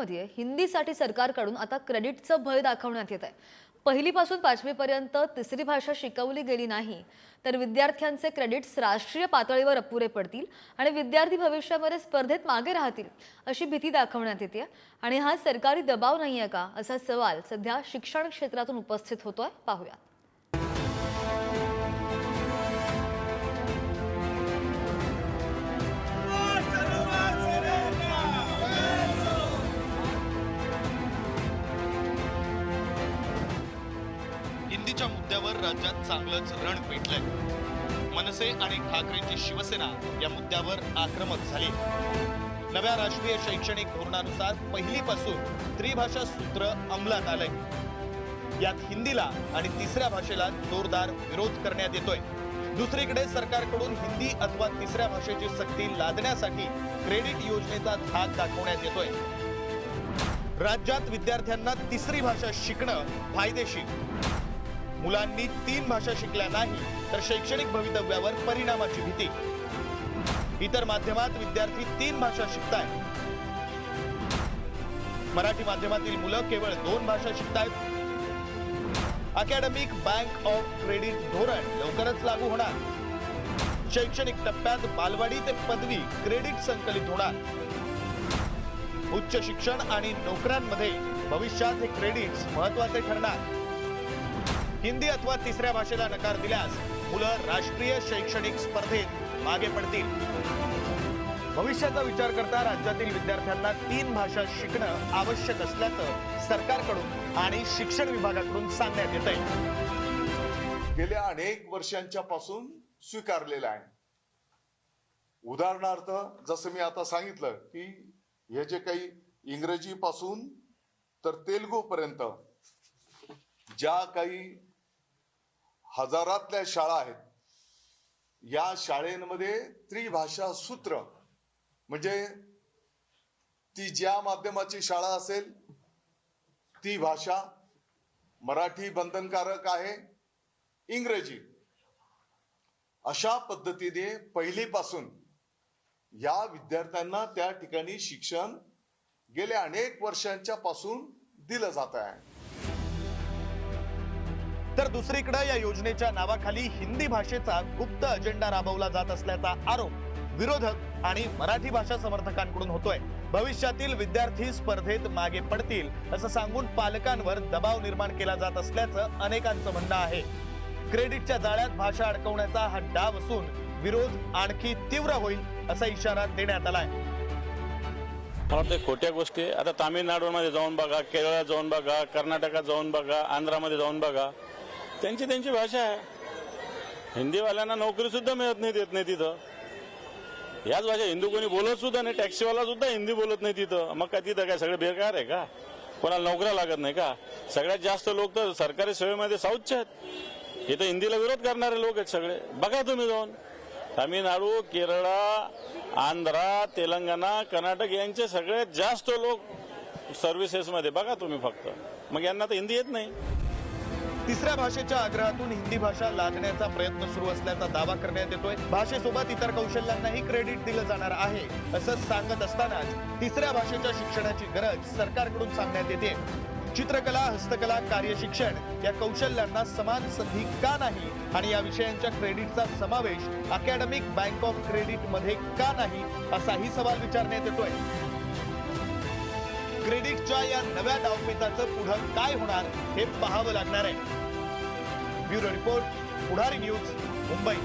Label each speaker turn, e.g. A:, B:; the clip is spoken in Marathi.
A: राज्यांमध्ये हिंदीसाठी सरकारकडून आता क्रेडिटचं भय दाखवण्यात येत आहे। पहिलीपासून 5वी पर्यंत तिसरी भाषा शिकवली गेली नाही तर विद्यार्थ्यांचे क्रेडिट्स राष्ट्रीय पातळीवर अपुरे पडतील आणि विद्यार्थी भविष्यामध्ये स्पर्धेत मागे राहतील अशी भीती दाखवण्यात येते। आणि हा सरकारी दबाव नाहीये का असा सवाल सध्या शिक्षण क्षेत्रातून उपस्थित होतोय। पाहूया।
B: हिंदीच्या मुद्द्यावर राज्यात चांगलंच रण पेटलंय। मनसे आणि ठाकरेंची शिवसेना या मुद्द्यावर आक्रमक झाली। नव्या राष्ट्रीय शैक्षणिक धोरणानुसार पहिलीपासून त्रिभाषा सूत्र अंमलात आलंय। यात हिंदीला आणि तिसऱ्या भाषेला जोरदार विरोध करण्यात येतोय। दुसरीकडे सरकारकडून हिंदी अथवा तिसऱ्या भाषेची सक्ती लादण्यासाठी क्रेडिट योजनेचा धाक दाखवण्यात येतोय। राज्यात विद्यार्थ्यांना तिसरी भाषा शिकणं फायदेशीर। मुलांनी 3 भाषा शिकल्या नाही तर शैक्षणिक भवितव्यावर परिणामाची भीती। इतर माध्यमात विद्यार्थी 3 भाषा शिकतायत। मराठी माध्यमातील मुलं केवळ 2 भाषा शिकतायत। अकॅडमिक बँक ऑफ क्रेडिट धोरण लवकरच लागू होणार। शैक्षणिक टप्प्यात बालवाडी ते पदवी क्रेडिट संकलित होणार। उच्च शिक्षण आणि नोकऱ्यांमध्ये भविष्यात हे क्रेडिट्स महत्त्वाचे ठरणार। हिंदी अथवा तिसऱ्या भाषेला नकार दिल्यास मुलं राष्ट्रीय शैक्षणिक स्पर्धेत मागे पडतील। भविष्याचा विचार करता राज्यातील विद्यार्थ्यांना 3 भाषा शिकणं आवश्यक असल्याचं सरकारकडून आणि शिक्षण विभागाकडून सांगण्यात येत आहे।
C: गेल्या अनेक वर्षांच्या पासून स्वीकारलेलं आहे। उदाहरणार्थ जसं मी आता सांगितलं की हे जे काही इंग्रजी पासून तर तेलुगू पर्यंत ज्या काही हजारातल्या शाळा आहेत, या शाळेमध्ये त्रिभाषा सूत्र म्हणजे ती ज्या माध्यमाची शाळा असेल ती भाषा, मराठी बंधनकारक आहे, इंग्रजी, अशा पद्धतीने पहिलीपासून या विद्यार्थ्यांना त्या ठिकाणी शिक्षण गेल्या अनेक वर्षांच्या पासून दिलं जात आहे।
B: तर दुसरीकडे या योजनेच्या नावाखाली हिंदी भाषेचा गुप्त अजेंडा राबवला जात असल्याचा आरोप विरोधक आणि मराठी भाषा समर्थकांकडून होतोय। भविष्यातील विद्यार्थी स्पर्धेत मागे पडतील असं सांगून पालकांवर दबाव निर्माण केला जात असल्याचं अनेकांचं म्हणणं आहे। क्रेडिटच्या जाळ्यात भाषा अडकवण्याचा हा डाव असून विरोध आणखी तीव्र होईल असा इशारा देण्यात आलाय।
D: मला वाटतं खोट्या गोष्टी आता तामिळनाडूमध्ये जाऊन बघा, केरळात जाऊन बघा, कर्नाटकात जाऊन बघा, आंध्रामध्ये जाऊन बघा, त्यांची भाषा आहे। हिंदीवाल्यांना नोकरी सुद्धा मिळत नाही, देत नाही तिथं। याच भाषा हिंदू कोणी बोलत सुद्धा नाही, टॅक्सीवाला सुद्धा हिंदी बोलत नाही तिथं। मग काय तिथं काय सगळे बेकार आहे का? कोणाला नोकऱ्या लागत नाही का? सगळ्यात जास्त लोक तर सरकारी सेवेमध्ये साऊथचे आहेत। इथं हिंदीला विरोध करणारे लोक आहेत सगळे। बघा तुम्ही जाऊन तामिळनाडू, केरळ, आंध्रा, तेलंगणा, कर्नाटक यांचे सगळ्यात जास्त लोक सर्व्हिसेसमध्ये बघा तुम्ही फक्त। मग यांना तर हिंदी येत नाही।
B: तिसऱ्या भाषेच्या आग्रहातून हिंदी भाषा लादण्याचा प्रयत्न सुरू असल्याचा दावा करण्यात येतोय। भाषेसोबत इतर कौशल्यांनाही क्रेडिट दिलं जाणार आहे असं सांगत असतानाच तिसऱ्या भाषेच्या शिक्षणाची गरज सरकारकडून सांगण्यात येते। चित्रकला, हस्तकला, कार्यशिक्षण या कौशल्यांना समान संधी का नाही आणि या विषयांच्या क्रेडिटचा समावेश अकॅडमिक बँक ऑफ क्रेडिट मध्ये का नाही असाही सवाल विचारण्यात येतोय। क्रेडिटच्या या नव्या डावपेचाचं पुढं काय होणार हे पाहावं लागणार आहे। ब्युरो रिपोर्ट, पुढारी न्यूज, मुंबई।